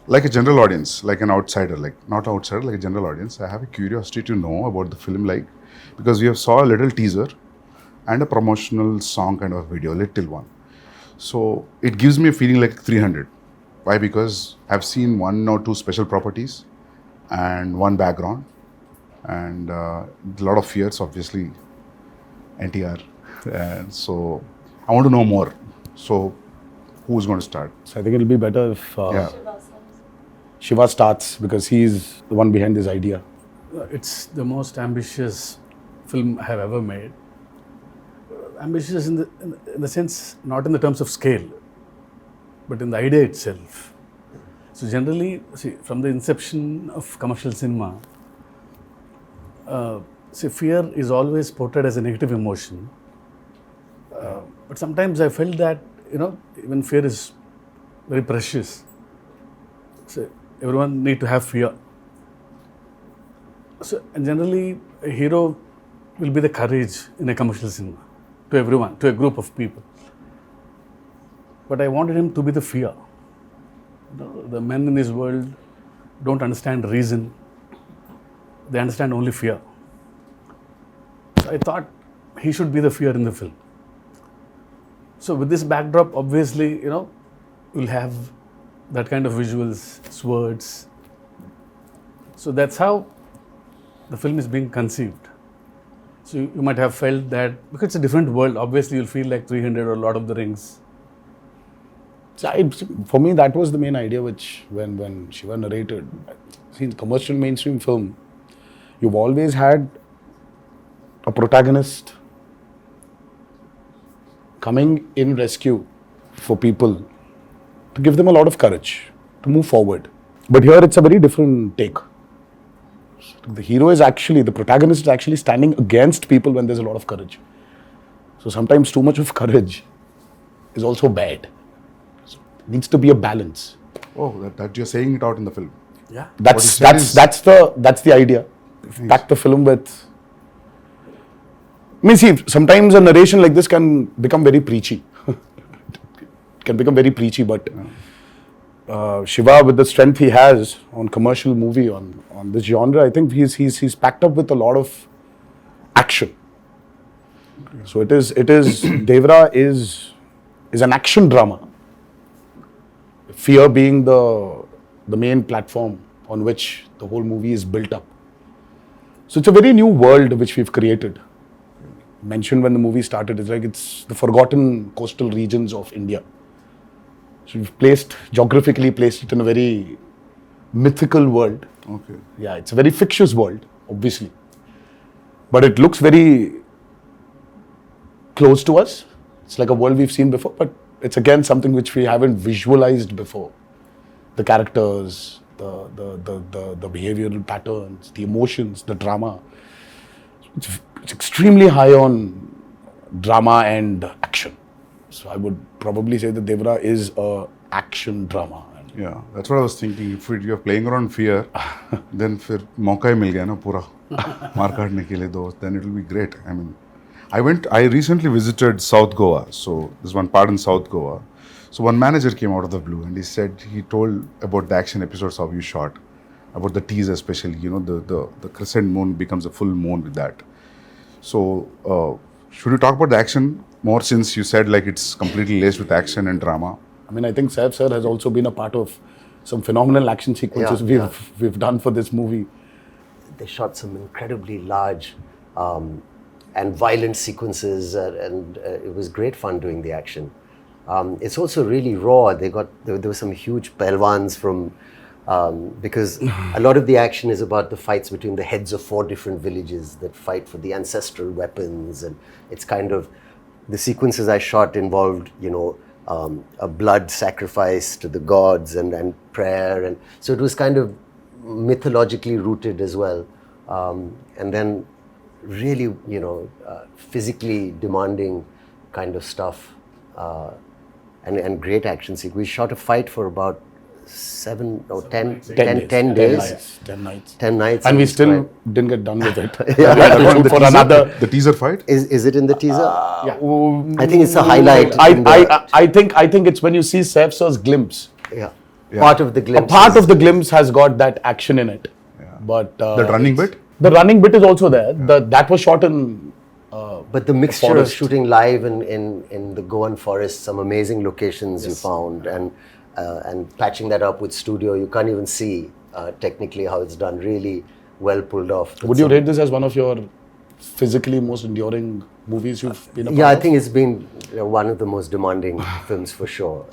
like a general audience, like an outsider, like not outsider, like a general audience, I have a curiosity to know about the film, like, because we have saw a little teaser and a promotional song kind of video, little one. So it gives me a feeling like 300. Why? Because I've seen one or two special properties and one background and a lot of fears, obviously, NTR. And so I want to know more. So who's going to start? So I think it'll be better if Yeah. Shiva starts, because he's the one behind this idea. It's the most ambitious film I have ever made. Ambitious in the sense, not in the terms of scale, but in the idea itself. So generally, see, from the inception of commercial cinema, fear is always portrayed as a negative emotion. But sometimes I felt that, even fear is very precious. So everyone need to have fear. So, and generally, a hero will be the courage in a commercial cinema to everyone, to a group of people. But I wanted him to be the fear. The men in this world don't understand reason. They understand only fear. So I thought he should be the fear in the film. So with this backdrop, obviously, we'll have that kind of visuals, swords. So that's how the film is being conceived. So you might have felt that, because it's a different world, obviously you'll feel like 300 or Lord of the Rings. So for me, that was the main idea, which when Shiva narrated. See, in commercial mainstream film, you've always had a protagonist coming in rescue for people, to give them a lot of courage to move forward. But here it's a very different take. The hero is actually, the protagonist is actually standing against people when there's a lot of courage. So sometimes too much of courage is also bad. So it needs to be a balance. Oh, that you're saying it out in the film. Yeah. That's the idea. Pack the film with. I mean, see, sometimes a narration like this can become very preachy. But Shiva, with the strength he has on commercial movie, on this genre, I think he's packed up with a lot of action. So it is Devara is an action drama. Fear being the main platform on which the whole movie is built up. So it's a very new world which we've created. Mentioned when the movie started, it's the forgotten coastal regions of India. So we've geographically placed it in a very mythical world. Okay. Yeah, it's a very fictitious world, obviously. But it looks very close to us. It's like a world we've seen before, but it's again something which we haven't visualized before. The characters, the behavioral patterns, the emotions, the drama. It's extremely high on drama and action. So I would probably say that Devara is a action drama. Yeah, that's what I was thinking. If you're playing around fear, then फिर मौका ही मिल गया ना पूरा मार काटने के लिए दो, then it will be great. I mean, I recently visited South Goa. So there's one part in South Goa. So one manager came out of the blue and he told about the action episodes how you shot, about the teaser especially. The crescent moon becomes a full moon with that. So should we talk about the action more, since you said like it's completely laced with action and drama? I mean, I think Saif sir has also been a part of some phenomenal action sequences we've done for this movie. They shot some incredibly large and violent sequences, and it was great fun doing the action. It's also really raw. There were some huge pelwans from because a lot of the action is about the fights between the heads of 4 different villages that fight for the ancestral weapons, and it's kind of the sequences I shot involved, a blood sacrifice to the gods and prayer, and so it was kind of mythologically rooted as well, and then really physically demanding kind of stuff, and great action sequence. We shot a fight for about 10 days. 10 nights. 10 nights. And we still didn't get done with it. For another the teaser fight. Is it in the teaser? Yeah. I think it's a highlight. I think it's when you see Saif sir's glimpse. Yeah. Yeah. Part of the A glimpse. part of the glimpse has got that action in it. But That running bit? The running bit is also there. That was shot in. But the mixture of forest. shooting live in the Goan forest, some amazing locations you found, and patching that up with studio, you can't even see technically how it's done. Really well pulled off. Would you rate this as one of your physically most enduring movies you've been a part Yeah, I of? think it's been one of the most demanding films for sure.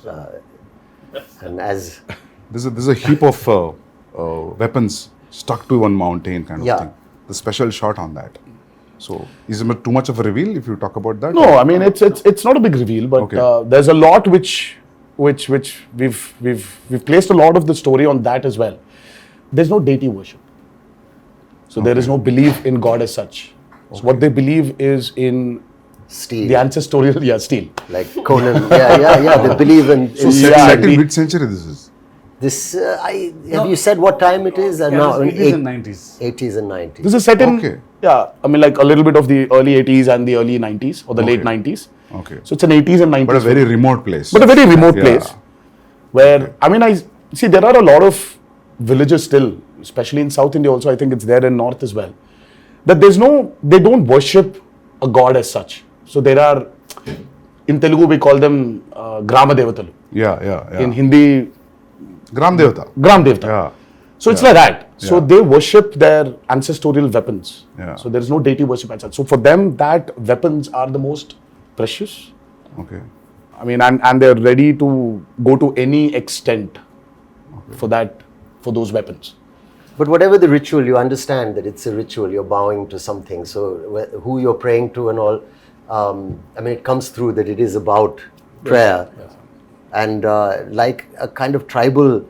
And as There's a heap of weapons stuck to one mountain kind of Yeah. thing. The special shot on that. So, is it too much of a reveal if you talk about that? No, I mean it's not a big reveal, but Okay. there's a lot which we've placed a lot of the story on that as well. There's no deity worship, so there is no belief in God as such. So what they believe is in Steel, the ancestorial steel. like Conan. Yeah. They believe in. So, Yeah, set in the- mid-century this is. This, have you said what time it is? Yeah, Now, it's 80s and 90s. 80s and 90s. This is set in Okay. I mean like a little bit of the early 80s and the early 90s or the late Okay. 90s. Okay. So it's an 80s and 90s. But a very remote place. But a very remote Yeah. place where I mean I see there are a lot of villages still, especially in South India also. I think it's there in North as well. That they don't worship a god as such. So there are, in Telugu we call them Grama Devatalu. Yeah. In Hindi, Gram Devata. Gram Devata. Yeah. So it's like that. So Yeah. they worship their ancestorial weapons. Yeah. So there is no deity worship as such. So for them, that weapons are the most precious. Okay. I mean, and they're ready to go to any extent for those weapons. But whatever the ritual, you understand that it's a ritual. You're bowing to something. So who you're praying to and all, I mean, it comes through that it is about prayer. And like a kind of tribal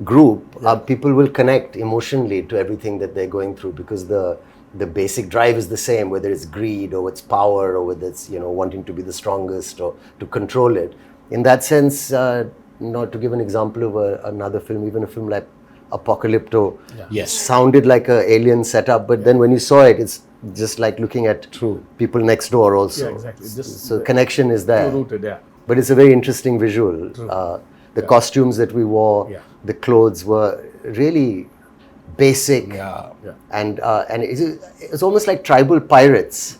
group, people will connect emotionally to everything that they're going through because the basic drive is the same, whether it's greed or it's power or whether it's wanting to be the strongest or to control it. In that sense, to give an example of another film, even a film like Apocalypto, Yes. sounded like an alien setup, but then when you saw it, it's just like looking at people next door also. Yeah, exactly. So connection is there. Rooted, yeah. But it's a very interesting visual. The costumes that we wore, the clothes were really basic, and it's almost like tribal pirates,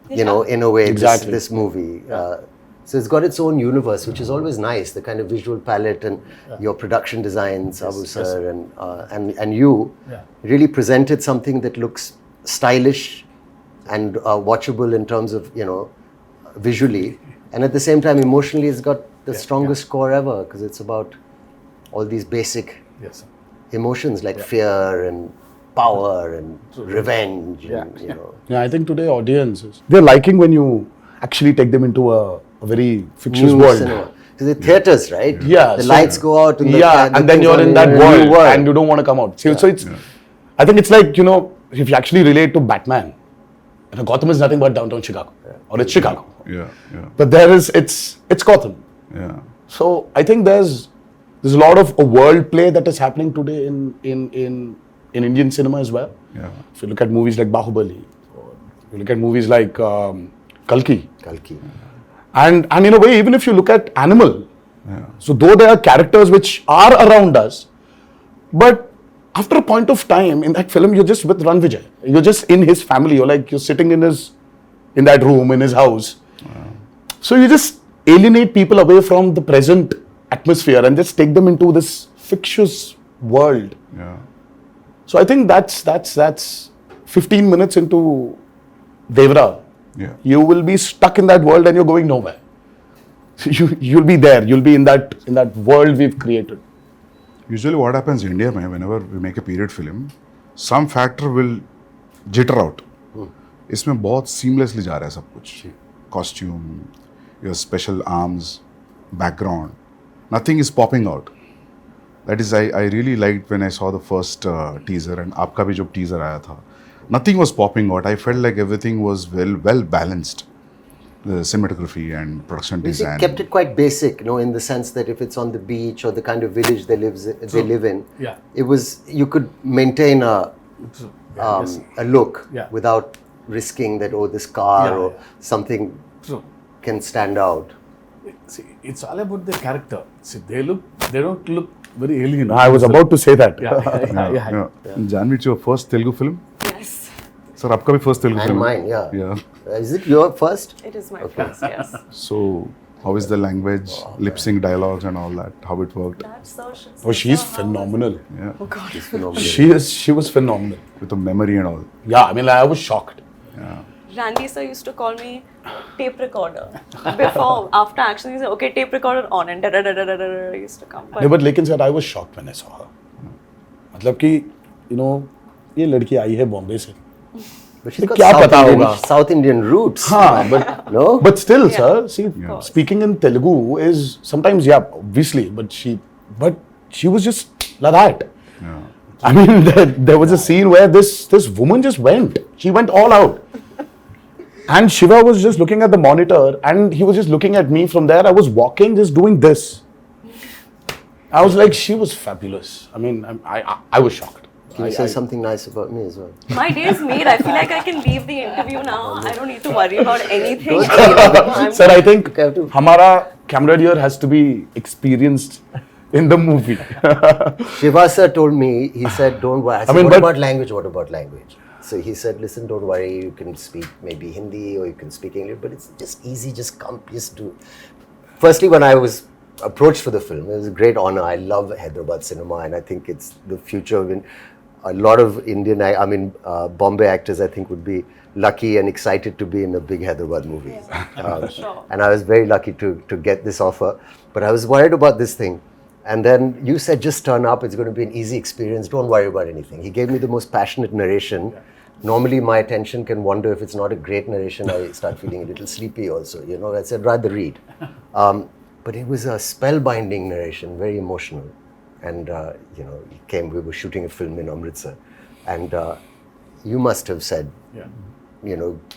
in a way. Exactly. This movie. So it's got its own universe, which is always nice. The kind of visual palette and your production designs, Abu sir, and you really presented something that looks stylish and watchable in terms of visually. And at the same time, emotionally, it's got the strongest score ever because it's about all these basic Yes. emotions like fear and power and revenge. And, Yeah, I think today audiences, they're liking when you actually take them into a very fictitious new world. cinema. Because the theaters, right? Yeah, The so- lights go out. And And then you're in that world and you don't want to come out. So it's, I think it's like, if you actually relate to Batman, Gotham is nothing but downtown Chicago. Or it's Chicago. Yeah. But it's Gotham. Yeah. So I think there's a lot of a world play that is happening today in Indian cinema as well. Yeah. If you look at movies like Bahubali, or you look at movies like Kalki, and in a way, even if you look at Animal, so though there are characters which are around us, but after a point of time in that film, you're just with Ran Vijay. You're just in his family. You're sitting in that room in his house. So you just alienate people away from the present atmosphere and just take them into this fictitious world. Yeah. So I think that's 15 minutes into Devara. Yeah. You will be stuck in that world and you're going nowhere. You'll be there. You'll be in that world we've created. Usually what happens in India, whenever we make a period film, some factor will jitter out. इसमें बहुत seamlessly जा रहा है सब कुछ. Costume, your special arms, background, nothing is popping out. That is, I really liked when I saw the first teaser and आपका भी जो teaser आया था. Nothing was popping out. I felt like everything was well balanced. The cinematography and production They design. kept it quite basic, in the sense that if it's on the beach or the kind of village they live in, it was, you could maintain a look without risking that, this car or something can stand out. See, it's all about the character. See, they don't look very alien. I was about to say that. Yeah. Janhvi, it's your first Telugu film? Yes, Sir, आपका भी first Telugu And film? mine, yeah. Yeah. Is it your first? it is my first, yes. So, how is the language, lip sync dialogues and all that? How it worked? That's so shit. Oh, she's phenomenal. Yeah. Oh God. Phenomenal. She was phenomenal. With the memory and all. Yeah, I mean, I was shocked. Randy sir used to call me tape recorder. Before, after action, he said, okay, tape recorder on, and da-da-da-da-da-da used to come. But No, but लेकिन sir, I was shocked when I saw her. मतलब कि, you know, ये लड़की आई है बॉम्बे से. But she's got क्या South पता Indian, होगा? South Indian roots. हाँ, but No? But still, Yeah. sir, see, course. speaking in Telugu is sometimes, yeah, obviously, but she was just like that. I mean, there was a scene where this woman just went. She went all out. And Shiva was just looking at the monitor and he was just looking at me from there. I was walking, just doing this. I was like, she was fabulous. I mean, I was shocked. Can you say something nice about me as well? my day is made. I feel like I can leave the interview now. I don't need to worry about anything. I'm- Sir, I think Okay, I have to- Hamara camera here has to be experienced in the movie. Shiva sir told me, he said, don't worry. I said, mean, what but- about language? What about language? So he said, listen, don't worry. You can speak maybe Hindi or you can speak English, but it's just easy. Just come, just do. Firstly, when I was approached for the film, it was a great honor. I love Hyderabad cinema and I think it's the future of a lot of Indian, Bombay actors, I think would be lucky and excited to be in a big Hyderabad movie. Sure. And I was very lucky to get this offer. But I was worried about this thing. And then you said, just turn up. It's going to be an easy experience. Don't worry about anything. He gave me the most passionate narration. Normally, my attention can wander. If it's not a great narration, I start feeling a little sleepy also. You know, I said, rather read. But it was a spellbinding narration, very emotional. And, we were shooting a film in Amritsar. And you must have said,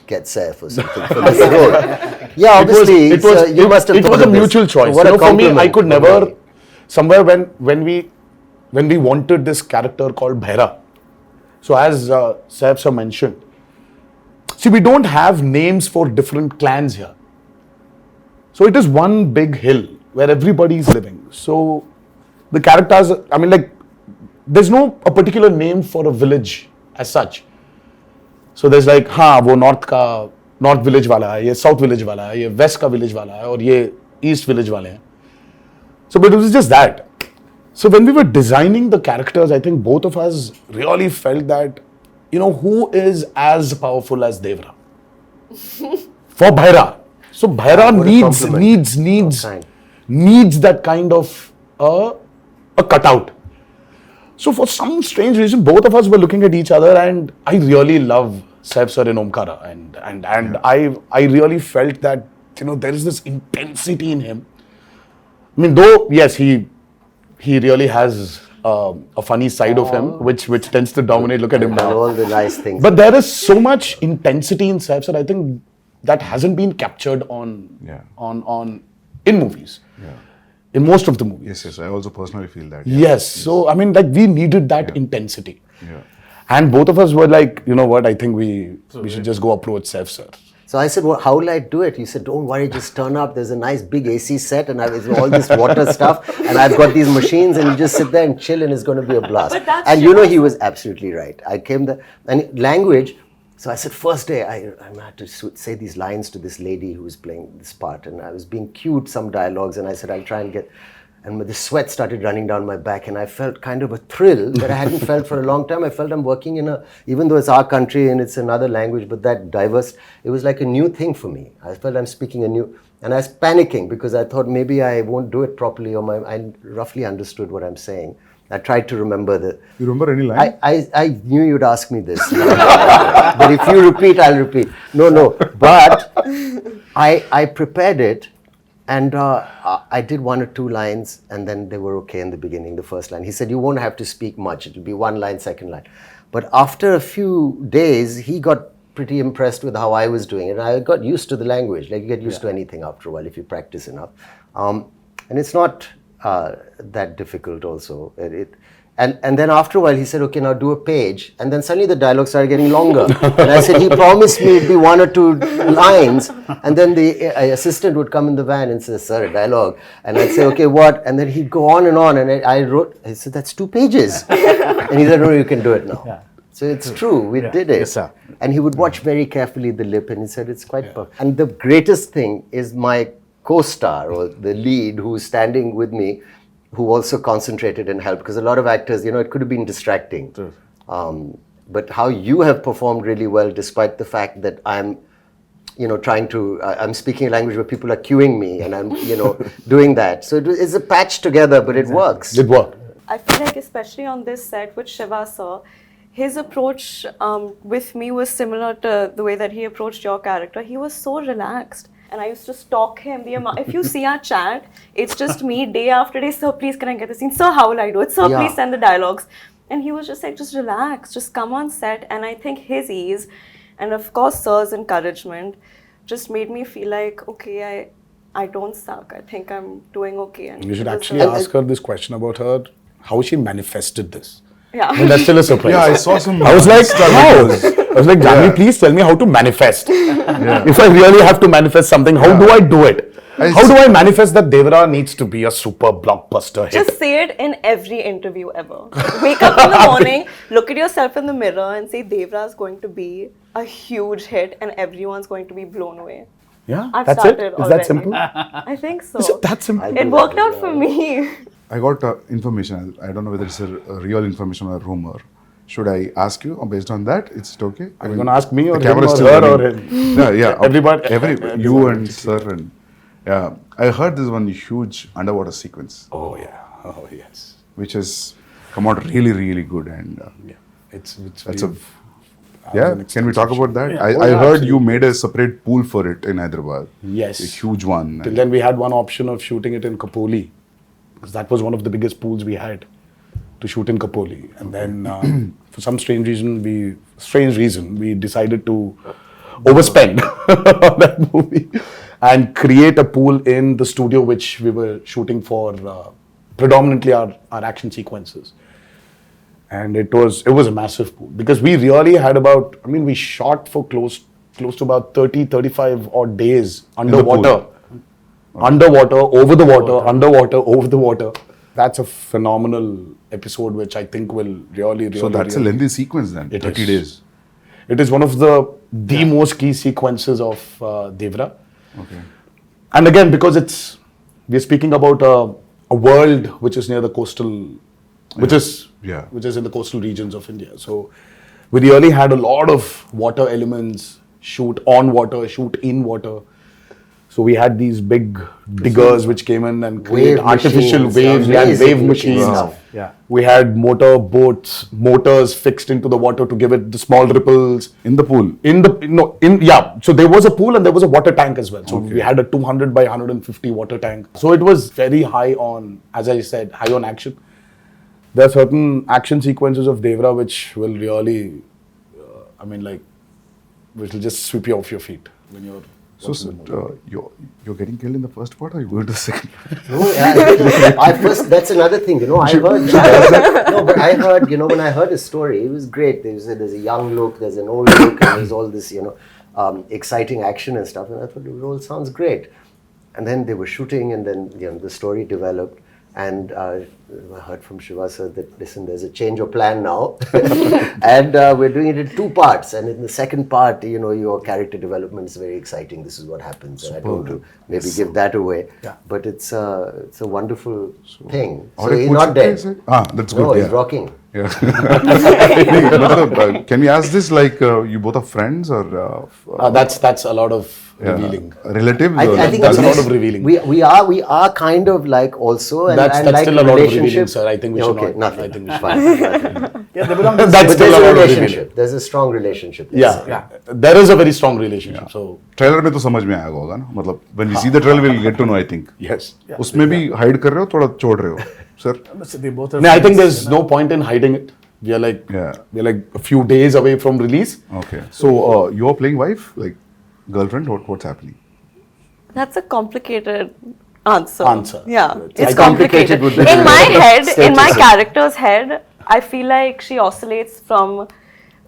get Saif or something for this role. Yeah, obviously, you must have it thought was a of this. mutual choice. What a For me, I compliment. could never, somewhere when we wanted this character called Bhaira. So as Saif sir mentioned, see, we don't have names for different clans here. So it is one big hill where everybody is living. So the characters, I mean, like, there's no a particular name for a village as such. So there's like, हाँ वो north village वाला है, ये south village वाला है, ये west का village वाला है, और ये east village वाले हैं. So but it was just that. So when we were designing the characters, I think both of us really felt that, who is as powerful as Devara? For Bhaira. So Bhaira What a compliment. needs that kind of a cutout. So for some strange reason, both of us were looking at each other, and I really love Saif sir in Omkara, and I really felt that there is this intensity in him. I mean, though yes, he really has a funny side of him, which tends to dominate. Look at him And now. all the nice things. But there is so much intensity in Saif sir. I think that hasn't been captured on in movies. In most of the movies. Yes, I also personally feel that. Yes. So, I mean, like, we needed that intensity. Yeah. And both of us were like, you know what, I think we should just go approach Saif sir. So I said, well, how will I do it? He said, don't worry, just turn up. There's a nice big AC set and it's all this water stuff. And I've got these machines and you just sit there and chill and it's going to be a blast. But that's And he was absolutely right. I came there and language. So I said, first day, I had to say these lines to this lady who was playing this part. And I was being cued some dialogues and I said, I'll try and get... And the sweat started running down my back and I felt kind of a thrill that I hadn't felt for a long time. I felt I'm working even though it's our country and it's another language, but that diverse, it was like a new thing for me. I felt I'm speaking and I was panicking because I thought maybe I won't do it properly or I roughly understood what I'm saying. I tried to remember You remember any line? I knew you'd ask me this. But if you repeat, I'll repeat. No. But I prepared it. And I did one or two lines and then they were okay in the beginning, the first line. He said, you won't have to speak much. It'll be one line, second line. But after a few days, he got pretty impressed with how I was doing it. And I got used to the language. Like you get used to anything after a while if you practice enough. And it's not that difficult also. And then after a while, he said, okay, now do a page. And then suddenly the dialogue started getting longer. And I said, he promised me it'd be 1 or 2 lines. And then the assistant would come in the van and say, sir, a dialogue. And I'd say, okay, what? And then he'd go on. And I said, that's 2 pages. And he said, no, you can do it now. Yeah. So it's true, we did it. Yes, sir. And he would watch very carefully the lip and he said, it's quite perfect. And the greatest thing is my co-star or the lead who's standing with me, who also concentrated and helped, because a lot of actors, it could have been distracting. But how you have performed really well, despite the fact that I'm, trying to, I'm speaking a language where people are cueing me and I'm, doing that. So it's a patch together, but it works. It worked. I feel like especially on this set with Shiva sir, his approach with me was similar to the way that he approached your character. He was so relaxed. And I used to stalk him. If you see our chat, it's just me day after day. Sir, please, can I get the scene? Sir, how will I do it? Sir, please send the dialogues. And he was just like, just relax, just come on set. And I think his ease, and of course, sir's encouragement, just made me feel like, okay, I don't suck. I think I'm doing okay. And You should actually ask her this question about her, how she manifested this. Yeah. And that's still a surprise. Yeah, I saw some. I was like, Insta how? videos. I was like, Janhvi, please tell me how to manifest. If I really have to manifest something, how do I do it? How do I manifest that Devara needs to be a super blockbuster hit? Just say it in every interview ever. Wake up in the morning, look at yourself in the mirror and say Devara is going to be a huge hit and everyone's going to be blown away. Yeah, I've that's started it. Is already. that simple? I think so. Is it that simple? I'll It do worked that out as for well. me. I got information. I don't know whether it's a real information or a rumor. Should I ask you, or based on that, is it okay? Are you going to ask me or the him camera or is still her or running. him? Yeah. Everybody. You and sir and yeah. I heard this one huge underwater sequence, Oh, yeah. Oh, yes. which has come out really, really good. And Yeah. It's that's a we've- yeah. an Can we talk about that? Yeah. I Oh, yeah, heard you made a separate pool for it in Hyderabad. Yes. A huge one. Till then, we had one option of shooting it in Kapoli, because that was one of the biggest pools we had to shoot in Kapoli. And then, for some strange reason, we decided to overspend on that movie and create a pool in the studio which we were shooting for predominantly our action sequences. And it was a massive pool, because we really had we shot for close to about 35 odd days underwater. Underwater, over the water, underwater, over the water. That's a phenomenal episode which I think will really So that's a really- lengthy sequence then. It 30 is. days. It is one of the most key sequences of Devara. Okay. And again, because we're speaking about a world which is near the coastal, which is in the coastal regions of India. So we really had a lot of water elements, shoot on water, shoot in water. So we had these big diggers which came in and created Wave artificial machines, waves. We had amazing wave looking machines. stuff. Yeah. We had motors fixed into the water to give it the small ripples. In the pool. So there was a pool and there was a water tank as well. So we had a 200 by 150 water tank. So it was very high on, as I said, high on action. There are certain action sequences of Devara which will really, which will just sweep you off your feet when you're. So, you're getting killed in the first part, or you going to the second? That's another thing, I heard. But I heard, when I heard his story, it was great. There's a young look, there's an old look, and there's all this, exciting action and stuff. And I thought, it all sounds great. And then they were shooting, and then, the story developed. And I heard from Shiva sir that, listen, there's a change of plan now. And we're doing it in 2 parts. And in the second part, your character development is very exciting. This is what happens. And I don't want to maybe give that away. Yeah. But it's a wonderful thing. Or So a he's coach not dead. plays it? That's good. No, yeah. he's rocking. Yeah. Can we ask this, like, you both are friends or That's a lot of revealing. relatives? I or think That's a it's- lot of revealing. We are kind of like also, and That's like still a lot of revealing, relationship. sir. I think we should Okay, not. nothing. I think we should Fine, nothing. Yeah, they belong to the That's But still there's a a lot of relationship. revealing. There's a strong relationship. let's say. Yeah, there is a very strong relationship. So trailer में तो समझ में आएगा होगा ना, मतलब when we see the trailer we'll get to know, I think. yes. उसमें भी hide कर रहे हो, थोड़ा छोड़ रहे हो, sir? They both are No, I think friends, there's no point in hiding it. We are like a few days away from release. Okay. So you're playing wife, like girlfriend. What's happening? That's a complicated answer. Yeah, It's it's complicated complicated. with the In my head, in my status. character's head, I feel like she oscillates from,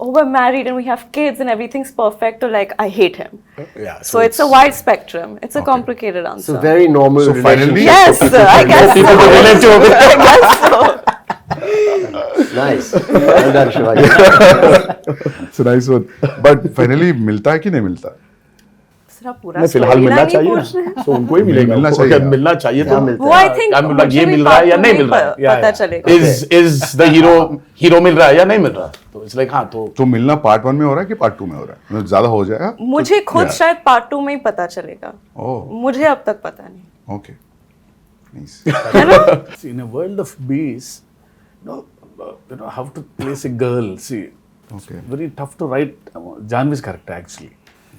oh, we're married and we have kids and everything's perfect, to like, I hate him. Yeah. So it's a wide spectrum. It's a complicated answer. So very normal So finally- relationship. Yes, I guess so. people to relate to. I guess so. Nice. Well done, Shivaji. It's a nice one. But finally मिलता है कि नहीं मिलता? सिर्फ आप पूरा नहीं, फिलहाल storyline मिलना ही चाहिए पूछ रहे हैं। ना, तो उनको ही मिलेगा, मिलना उनको चाहिए। अगर मिलना चाहिए क्या तो मिलता वो है? आई थिंक I'm like, ये मिल रहा है या नहीं मिल रहा है? पता चलेगा। is the hero मिल रहा है या नहीं मिल रहा? तो it's like, हाँ, तो तो मिलना पार्ट 1 में हो रहा है कि पार्ट 2 में हो रहा है? मतलब ज्यादा हो जाएगा? मुझे खुद Yeah. शायद पार्ट 2 में ही पता चलेगा। ओह, मुझे अब तक पता नहीं। ओके. Nice. है ना? See, in a world of bees, how to place a girl. See, Okay. very tough to write Janhvi's character actually.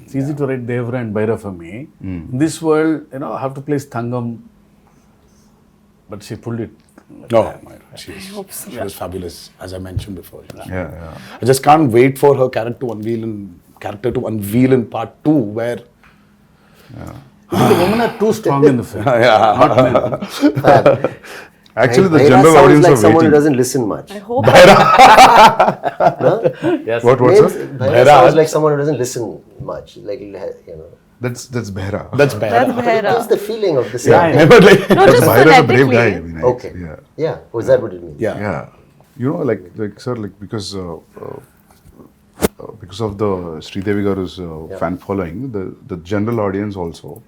It's easy to write Devara and Bhaira for me. In this world, I have to place Thangam, but she pulled it. no, she was fabulous, as I mentioned before. Yeah. I just can't wait for her character to unveil in part 2, where The women are too strong in the film. Not men. Actually, the Bhaira general sounds audience like are someone who waiting. doesn't listen much. I hope. Yes. What, Names- sir? Bhaira sounds like someone who doesn't listen much. Like, That's Behra. that's bad. That's But it gives Bhaira. the feeling of the same Yeah, thing. Never like, No, just Bhaira is a brave guy. I phonetically. mean, Okay. Yeah. Yeah. Was that what it means? yeah. Yeah. You know, like sir, like because of the Sridevi Garu's fan following, the general audience also,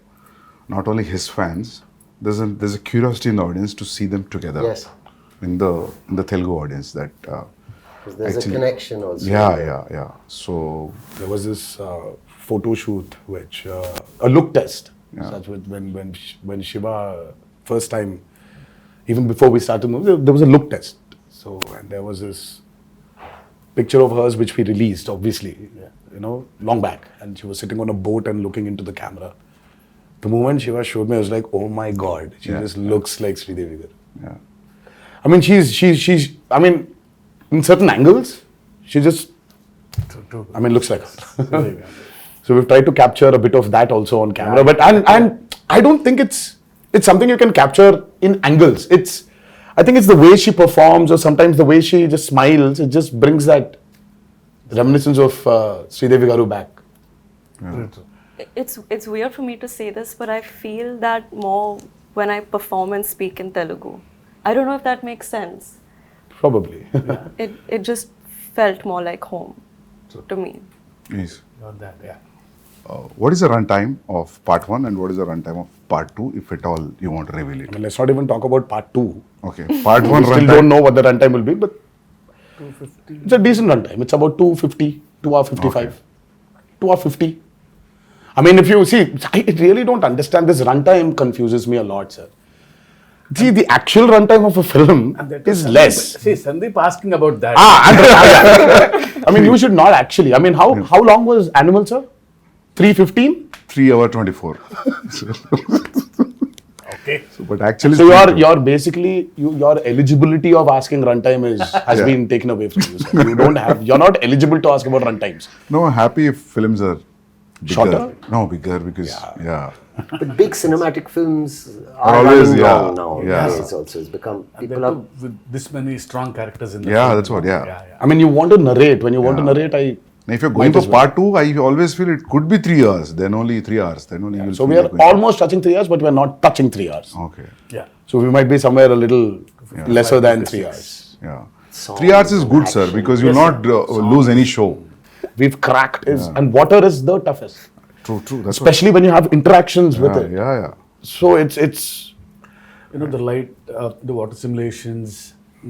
not only his fans, there's a curiosity in the audience to see them together. Yes. In the Telugu audience, that 'Cause there's actually- a connection also. yeah. So There was this photo shoot, which a look test. Such with when Shiva first time, even before we started movie, there was a look test. So and there was this picture of hers which we released, obviously, long back, and she was sitting on a boat and looking into the camera. The moment Shiva showed me, I was like, oh my god, she Yeah. just looks like Sridevi Garu. yeah. I mean, she's. I mean, in certain angles, she just. I mean, looks like her. So we've tried to capture a bit of that also on camera, but and I don't think it's something you can capture in angles. I think it's the way she performs, or sometimes the way she just smiles. It just brings that reminiscence of Sridevi Garu back. It's weird for me to say this, but I feel that more when I perform and speak in Telugu. I don't know if that makes sense. Probably. It just felt more like home to me. Yes. Not that, yeah. What is the runtime of part 1 and what is the runtime of part 2, if at all you want to reveal I it? mean, let's not even talk about part 2. Okay. Part 1 We still runtime. don't know what the runtime will be, but 250. It's a decent runtime. It's about 250, 2 hour 55, Okay. 2 hour 50. I mean, if you see, I really don't understand this runtime. Confuses me a lot, sir. See, the actual runtime of a film is less. See, Sandeep asking about that. I mean, you should not actually. I mean, how long was Animal, sir? 3:15. 3 hour 24. Okay. But actually, So you're basically your eligibility of asking runtime has Yeah. been taken away from you, sir. You're not eligible to ask about runtimes. no, happy if films are bigger. Shorter? No, bigger because yeah. But big cinematic films are always, running yeah, long now. yeah. It's also it's become And people then are. too, with this many strong characters in the Yeah, film. that's what, yeah. I mean, you want to narrate. When you want to narrate, Now, if you're going Might for as well. part 2, I always feel it could be 3 hours. Then only 3 hours. Then only you'll So feel we are like going- almost touching 3 hours, but we are not touching 3 hours. Okay. Yeah. So we might be somewhere a little lesser than 3 hours. Yeah. Songs 3 hours is and good, sir, action. because you'll not lose any show. We've cracked and water is the toughest, True. That's especially when you have interactions with what, it. yeah. So it's The light, the water simulations,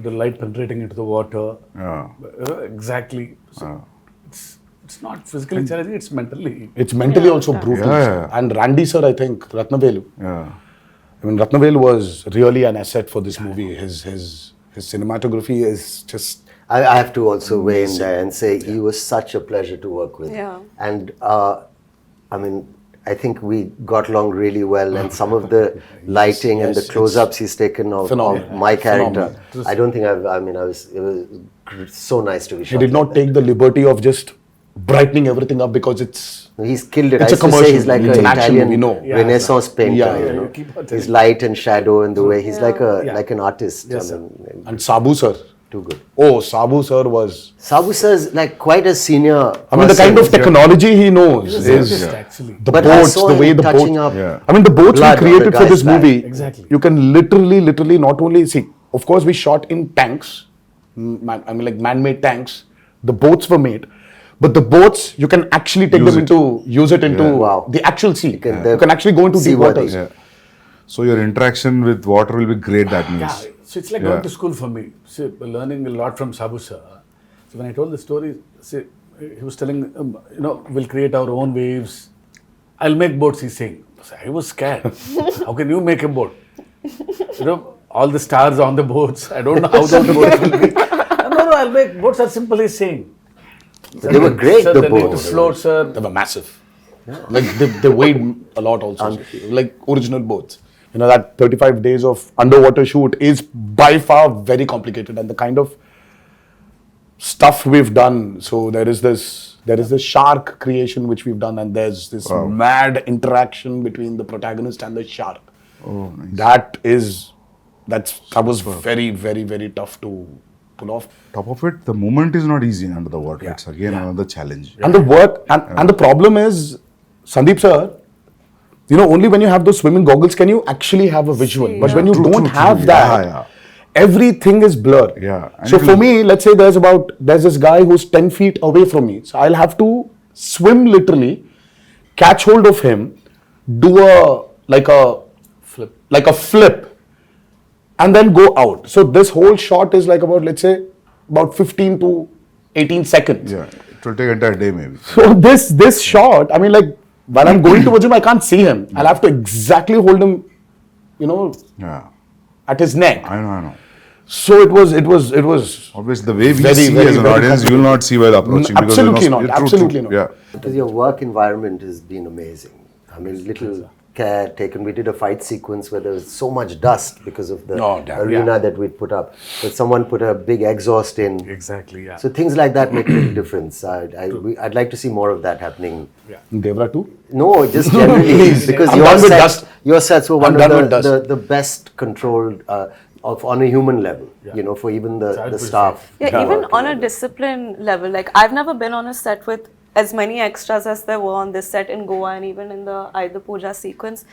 the light penetrating into the water. Yeah. Exactly. So it's not physically challenging, it's mentally. mentally also brutal. Yeah, sir. yeah. And Randy sir, I think Ratnavelu. Yeah. I mean, Ratnavelu was really an asset for this movie. His cinematography is just. I have to also weigh in there and say he was such a pleasure to work with. Yeah. And I mean, I think we got along really well, and some of the lighting and the yes, close-ups he's taken of phenomenal. my character. Phenomenal. I don't think it was so nice to be He shot. did not like that. take the liberty of just brightening everything up because He's killed it. It's I a used to say commercial. he's like It's an an action Italian movie, no. Renaissance painter. Yeah, you know? you keep on His telling light and shadow and the way he's like an artist. Yes, I mean, And Sabu sir. too good. Oh, Sabu sir was. Sabu sir is like quite a senior. I mean, the person. kind of technology he knows He's is actually. the But I boats, saw the him way the touching boat. up Yeah. I mean, the boats we blood on created the for guy's this back. movie. Exactly. You can literally not only see. Of course, we shot in tanks. I mean, like man-made tanks. The boats were made, but the boats you can actually take use it into Wow. the actual sea. You can- can actually go into deep seaworthy. waters. Yeah. So your interaction with water will be great, that means. Yeah, so it's like going to school for me. See, learning a lot from Sabu sir. So when I told the story, see, he was telling, we'll create our own waves. I'll make boats, he's saying. So I was scared. How can you make a boat? All the stars on the boats. I don't know how those boats will be. No, I'll make boats are simple, he's saying. They were great, Sir, the they need to boats. float, sir. They were massive. Like they weighed a lot also. Like original boats. You know, that 35 days of underwater shoot is by far very complicated, and the kind of stuff we've done. So there is this shark creation which we've done, and there's this mad interaction between the protagonist and the shark. Oh, nice. That was very, very, very tough to pull off. Top of it, the movement is not easy under the water. It's again another challenge. And the work and the problem is, Sandeep sir, only when you have those swimming goggles can you actually have a visual. But when you don't have that, everything is blurred. Yeah. And So for me, let's say there's this guy who's 10 feet away from me. So I'll have to swim literally, catch hold of him, do a flip, and then go out. So this whole shot is like about 15 to 18 seconds. Yeah, it will take entire day maybe. So this shot, I mean, like when I'm going towards him, I can't see him. I'll have to exactly hold him, Yeah, at his neck. I know. So it was. Obviously, the way we Very, see very, as an very audience, you will not see while approaching. Absolutely not. True. Absolutely not. Yeah. Because your work environment has been amazing. I mean, little care taken. We did a fight sequence where there was so much dust because of the arena that we'd put up. But someone put a big exhaust in. Exactly, yeah. So things like that make a big difference. I'd like to see more of that happening. Devra too? No, just generally because I'm done with dust. your sets were I'm one done of with dust. the best controlled on a human level. For even the staff. Yeah, even on a discipline level, like I've never been on a set with as many extras as there were on this set in Goa and even in the Aida Puja sequence.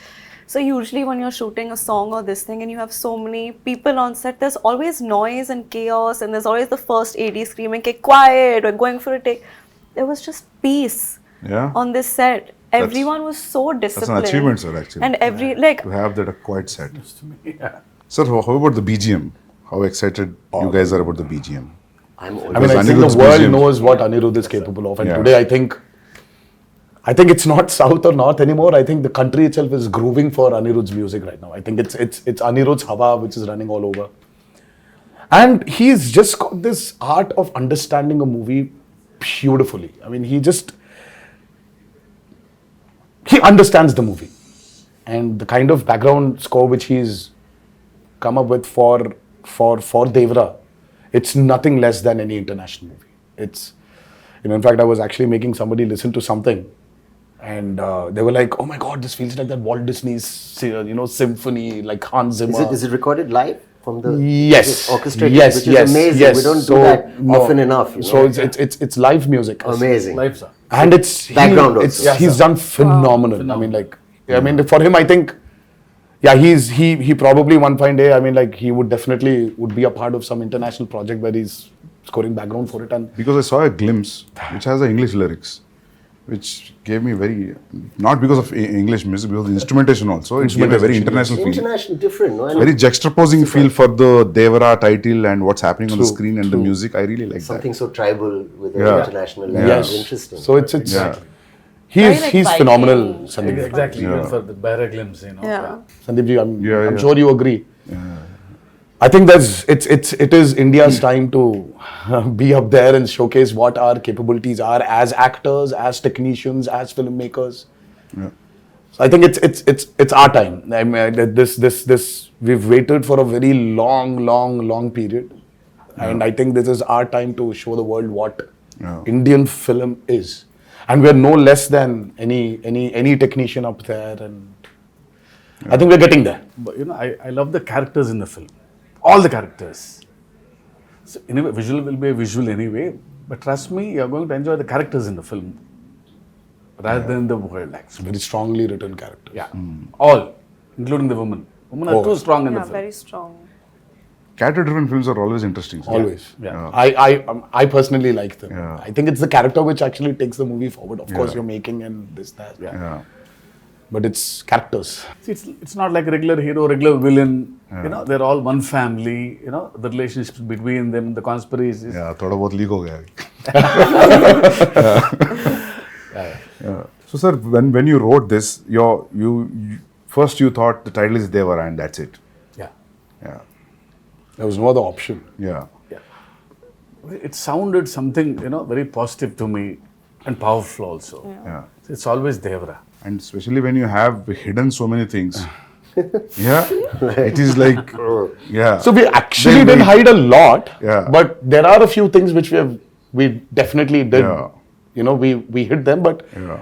So usually when you're shooting a song or this thing and you have so many people on set, there's always noise and chaos and there's always the first AD screaming, "Okay, quiet," or going for a take. There was just peace on this set. Everyone was so disciplined. That's an achievement, sir, actually. And to have that a quiet set. Yeah. Sir, how about the BGM? How excited you guys are about the BGM? I mean, Because I think Anirudh's the world BGM knows what Anirudh is capable of. And Yeah. today, I think it's not South or North anymore. I think the country itself is grooving for Anirudh's music right now. I think it's Anirudh's Hawa which is running all over. And he's just got this art of understanding a movie beautifully. I mean, he understands the movie. And the kind of background score which he's come up with for Devara, it's nothing less than any international movie. It's, in fact, I was actually making somebody listen to something, and they were like, "Oh my God, this feels like that Walt Disney's, symphony, like Hans Zimmer." Is it recorded live from the Yes. orchestrated? Yes. Which is Yes. amazing. Yes. We don't So, do that no. often enough. So it's live music. amazing. Life, sir. And it's Background also. he's done phenomenal. I mean, for him, I think, he probably one fine day, I mean, like he would be a part of some international project where he's scoring background for it. And Because I saw a glimpse which has the English lyrics, which gave me not because of English music, because of the instrumentation also, it gave a very international feel. International, different. No? And Very juxtaposing feel for the Devara title and what's happening on the screen and the music. I really like something so tribal with an Yeah. international level. yes, Interesting. so it's Yeah. Very, like, he's Viking. phenomenal, Sandeep. Exactly, even for the bearer glimpse, Yeah. Sandeep ji, I'm Yeah. sure you agree. I think it is India's time to be up there and showcase what our capabilities are as actors, as technicians, as filmmakers. Yeah. So I think it's our time. I mean, this we've waited for a very long period, and I think this is our time to show the world what Indian film is. And we're no less than any technician up there, and I think we're getting there. But I love the characters in the film. All the characters. So anyway, visual will be a visual anyway. But trust me, you're going to enjoy the characters in the film rather than the world, actually. Very strongly written character. Yeah. All, including the women. Women are too strong in the Yeah, film. very strong. Character-driven films are always interesting. So. Always. Yeah. I personally like them. Yeah. I think it's the character which actually takes the movie forward. Of course, Yeah. you're making and this, that. Yeah. But it's characters. See, it's not like a regular hero, regular villain. They're all one family. The relationships between them, the conspiracies. Yeah, थोड़ा बहुत leak हो गया अभी. Yeah. So sir, when you wrote this, you first you thought the title is Devara and that's it. Yeah. Yeah. There was no other option. Yeah. It sounded something, very positive to me and powerful also. Yeah. So it's always Devara. And especially when you have hidden so many things. Yeah. It is like, yeah. So we actually Then didn't we- hide a lot. Yeah. But there are a few things which we definitely did. Yeah. We hid them. But Yeah.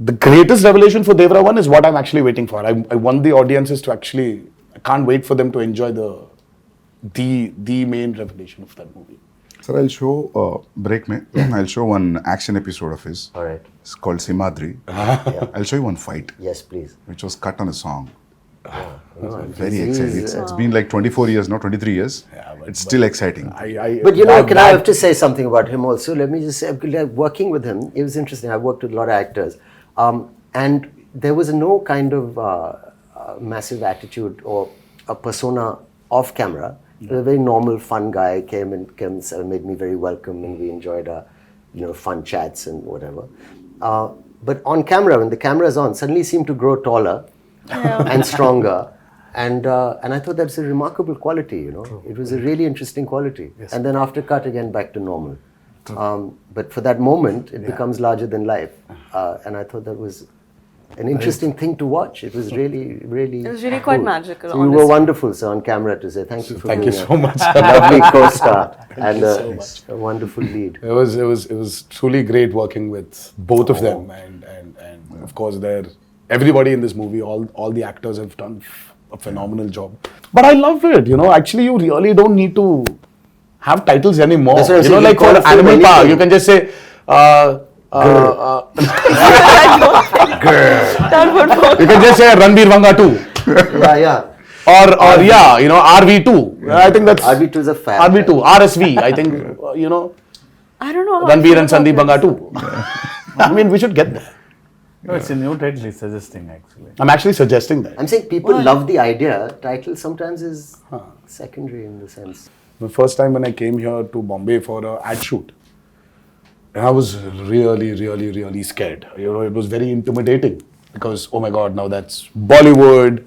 the greatest revelation for Devara 1 is what I'm actually waiting for. I want the audiences to actually, I can't wait for them to enjoy the main revelation of that movie. Sir, I'll show, break me, I'll show one action episode of his. All right. It's called Simadri. I'll show you one fight, Yes, please. which was cut on a song. Very He's- exciting. It's been like 24 years, now 23 years. It's still exciting. But I have to say something about him also. Let me just say, like, working with him, it was interesting. I worked with a lot of actors. And there was no kind of massive attitude or a persona off camera. He was a very normal, fun guy, came and made me very welcome, and we enjoyed fun chats and whatever. But on camera, when the camera is on, suddenly he seemed to grow taller and stronger. And I thought that's a remarkable quality, It was a really interesting quality. Yes. And then after cut, again, back to normal. But for that moment, it becomes larger than life. And I thought that was an interesting thing to watch. It was really, really It was really quite magical, So you were wonderful, sir, on camera to say thank you for Thank being you so much. a lovely co-star and so much. a wonderful lead. It was truly great working with both of them, and of course everybody in this movie, all the actors have done a phenomenal job. But I love it, Actually, you really don't need to have titles anymore. That's what I'm saying, Like you for call a film Animal Power, anything. you can just say. That would work. You can just say Ranbir Vanga 2. Yeah. Or RV2. I think that's RV2 is a fab. RV2, RSV. I think I don't know how I Ranbir feel and about Sandeep this. Vanga 2. I mean, we should get there. No, it's a new title he's suggesting, actually. I'm actually suggesting that. I'm saying people love the idea. Title sometimes is secondary in the sense. The first time when I came here to Bombay for an ad shoot, and I was really, really, really scared. It was very intimidating because, oh my God, now that's Bollywood.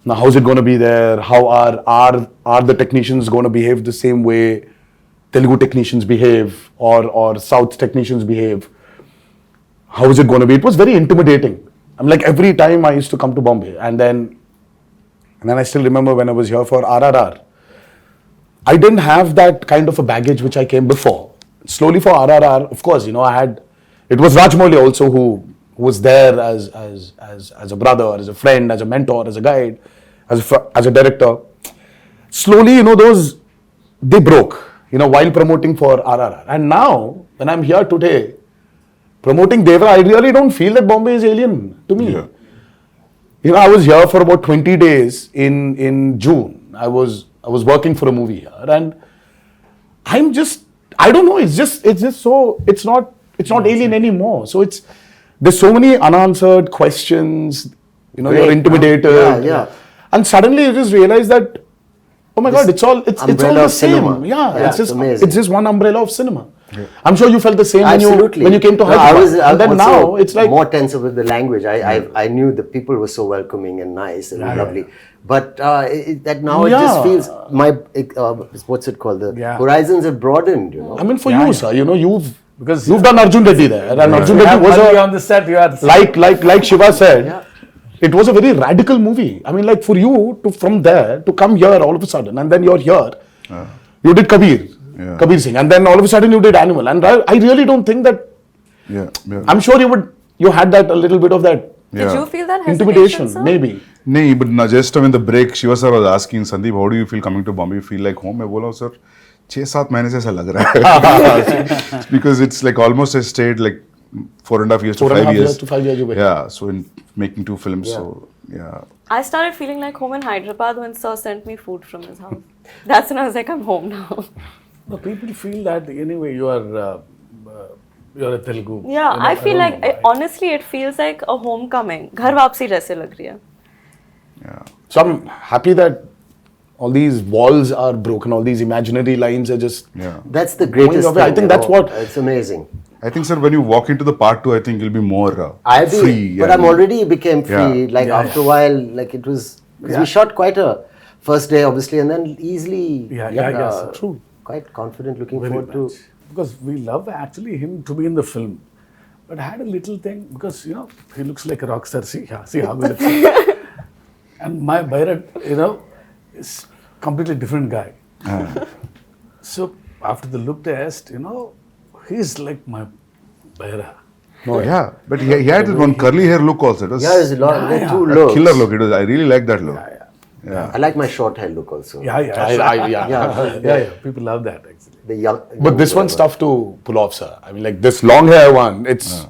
Now, how's it going to be there? How are the technicians going to behave the same way Telugu technicians behave or South technicians behave? How is it going to be? It was very intimidating. I'm like, every time I used to come to Bombay, and then I still remember when I was here for RRR. I didn't have that kind of a baggage which I came before. Slowly for RRR, of course, it was Rajmouli also who was there as a brother, as a friend, as a mentor, as a guide, as a director. Slowly, they broke, while promoting for RRR. And now, when I'm here today, promoting Devara, I really don't feel that Bombay is alien to me. Yeah. I was here for about 20 days in June. I was working for a movie here, and I don't know, it's not alien anymore. So there's so many unanswered questions, you're intimidated. Yeah. And suddenly you just realize that, oh my God, it's all the of same. cinema. Yeah, It's amazing. it's just one umbrella of cinema. Yeah. I'm sure you felt the same Absolutely. when you came to No, Hyderabad. I And then also now it's like more tense with the language. I knew the people were so welcoming and nice and lovely. But that now it just feels what's it called? The horizons have broadened. I mean, for you, sir, Because you've done Arjun Reddy there, and Arjun you Reddy have was money on the set. You are like Shiva said, it was a very radical movie. I mean, like for you from there to come here all of a sudden, and then you're here. You did Kabir. Yeah. Kabir Singh, and then all of a sudden you did Animal, and I really don't think that. Yeah. Yeah. I'm sure you had that a little bit of that Did you feel that hesitation, intimidation, sir? maybe. नहीं, but ना just when the break, Shiva sir was asking Sandeep, how do you feel coming to Bombay? You feel like home? मैं बोला sir, 6-7 महीने से ऐसा लग रहा है. Because it's like almost I stayed like 4.5 years to 5 years. to 5 years away. Yeah, so in making 2 films, Yeah. so yeah. I started feeling like home in Hyderabad when Sir sent me food from his house. That's when I was like, I'm home now. No, people feel that anyway you are you're a Telugu. Yeah, You know, I feel don't like know why. honestly, it feels like a homecoming. घर वापसी जैसे लग रही है. Yeah. So I'm happy that all these walls are broken, all these imaginary lines are just. Yeah. That's the greatest away. I thing. think you that's know. what- It's amazing. I think, sir, when you walk into the part 2, I think you'll be more free. But I'm already became free. Yeah. Like Yeah, after a while, like it was, because we shot quite a first day, obviously, and then easily. Yeah, sir. True. Quite confident, looking Very forward much. Because we love actually him to be in the film. But I had a little thing because he looks like a rock star. See how good it is. And my Bharat, is completely different guy. So after the look test, he's like my Bharat. Oh, yeah. But he had that one curly hair look also. It was to. Yeah, there's a lot. There are two a looks. killer look. It was. I really like that look. I like my short hair look also. Yeah. Yeah. People love that actually. The young. But this one's tough to pull off, sir. I mean, like this long hair one, it's.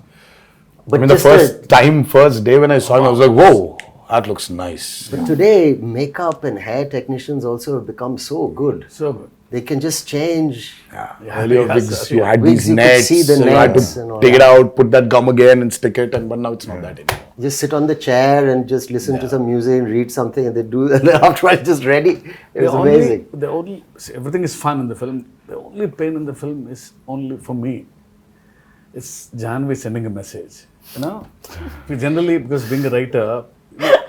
But I mean, the just first day when I saw him, I was like, whoa, that looks nice. But today, makeup and hair technicians also have become so good. So good. They can just change. Earlier yes, wigs, sir. you had Wigs, these you could nets, see the so you had nets and all to take it that. out, put that gum again and stick it, but now it's not that anymore. Just sit on the chair and just listen to some music and read something, and they do. And then after it's just ready. It was amazing. See, everything is fun in the film. The only pain in the film is only for me. It's Janhvi sending a message. We generally, because being a writer,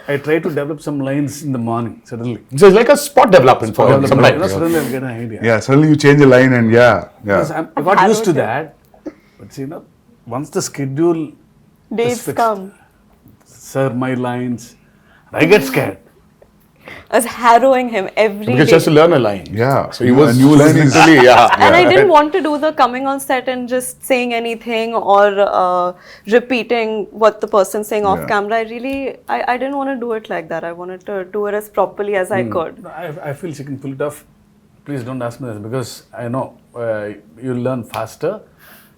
I try to develop some lines in the morning suddenly. So it's like a spot development for him sometimes. Suddenly I get an idea. Yeah. Suddenly you change a line and Because I got used to that. But once the schedule Days is fixed, come. sir, my lines, I get scared. I was harrowing him every Because he day. has to learn a line. Yeah. So he was a new line is literally, And I didn't want to do the coming on set and just saying anything or repeating what the person's saying off Yeah. camera. I didn't want to do it like that. I wanted to do it as properly as I could. I feel she can pull it off. Please don't ask me this because I know you'll learn faster.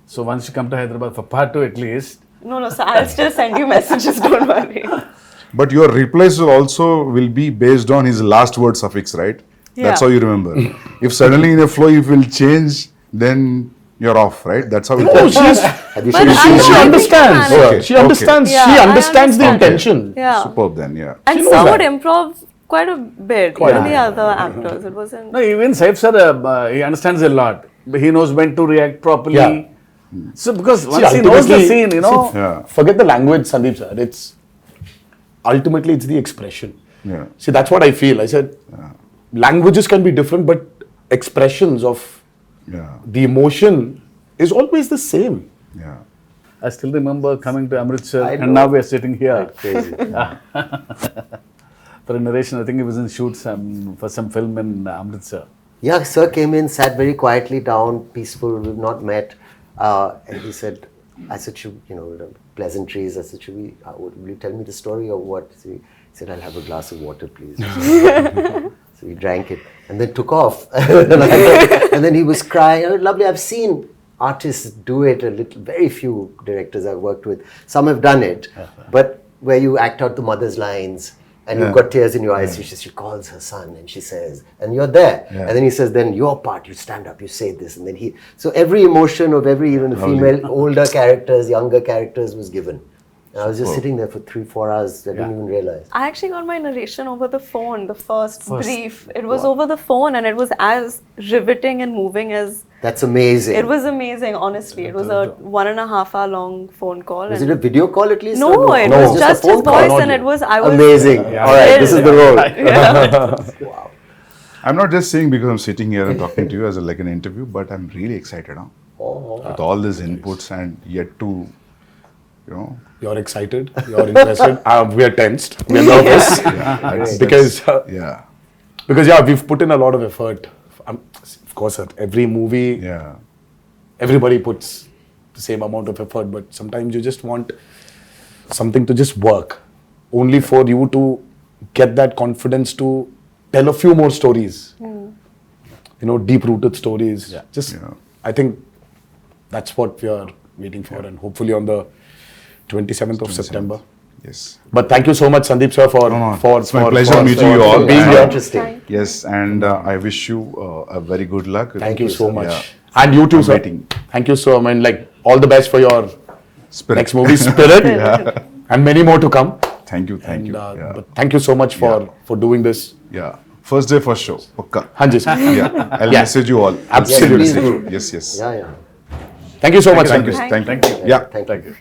So once you come to Hyderabad for part 2 at least. No, so I'll still send you messages, don't worry. But your replies will be based on his last word suffix, right? That's Yeah. how you remember. If suddenly in a flow you will change, then you're off, right? That's how it Oh, goes. Have you But seen I she know, I think understands. you manage. She Okay. understands. Yeah, she I understands the understand. intention. Yeah. Superb then, yeah. And knows Sir that. would improv quite a bit. Even the other actors. It wasn't. No, even Saif sir, he understands a lot. He knows when to react properly. Yeah. So because See, once he knows the ultimately- scene, Yeah. Forget the language, Sandeep sir. It's ultimately it's the expression. Yeah. See, that's what I feel. I said languages can be different, but expressions of Yeah. the emotion is always the same. Yeah. I still remember coming to Amritsar I and know. now we are sitting here crazy? for a narration. I think he was in shoot for some film in Amritsar. Yeah, sir came in, sat very quietly down, peaceful. We've not met, and he said, "I said, pleasantries. I said, will you tell me the story or what?" So he said, "I'll have a glass of water, please." So we drank it and then took off. And then he was crying. Oh, lovely. I've seen artists do it a little. Very few directors I've worked with. Some have done it, but where you act out the mother's lines. And you've got tears in your eyes. She calls her son and she says, and you're there. Yeah. And then he says, then your part, you stand up, you say this. And then so every emotion of every, even the female, older characters, younger characters was given. And I was just sitting there for 3-4 hours. I didn't even realize. I actually got my narration over the phone, the first brief. It was over the phone and it was as riveting and moving as... That's amazing. It was amazing, honestly. It was a 1.5 hour long phone call. Was and it a video call at least? No, or it No, was just just a his phone call, voice not and you. it was... I was Amazing. All right, this is the role. Yeah. I'm not just saying because I'm sitting here and talking to you as like an interview, but I'm really excited with all these inputs and yet to, You're excited. You're interested. We are tensed. We are nervous that's- because yeah. we've put in a lot of effort. Of course, sir. Every movie, Yeah. everybody puts the same amount of effort, but sometimes you just want something to just work. Only for you to get that confidence to tell a few more stories. You know, deep-rooted stories. Just, Yeah. I think that's what we are waiting for, and hopefully on the 27th of September. Yes. But thank you so much, Sandeep sir, for It's my pleasure meeting you all. being And- here. Interesting. Yes, and I wish you a very good luck. Thank you so much. Yeah. And you too, I'm sir. waiting. Thank you so much. Like, all the best for your Spirit. next movie, Spirit, and many more to come. Thank you. Thank you. And, Yeah. but thank you so much for doing this. Yeah. First day, first show. Pakka. Hanji, sir. Yeah. I'll message you all. Absolutely. Please do. Yes, yes. Yeah, yeah. Thank you so much. Thank you. Sandeep. Thank you. Yeah. Thank you.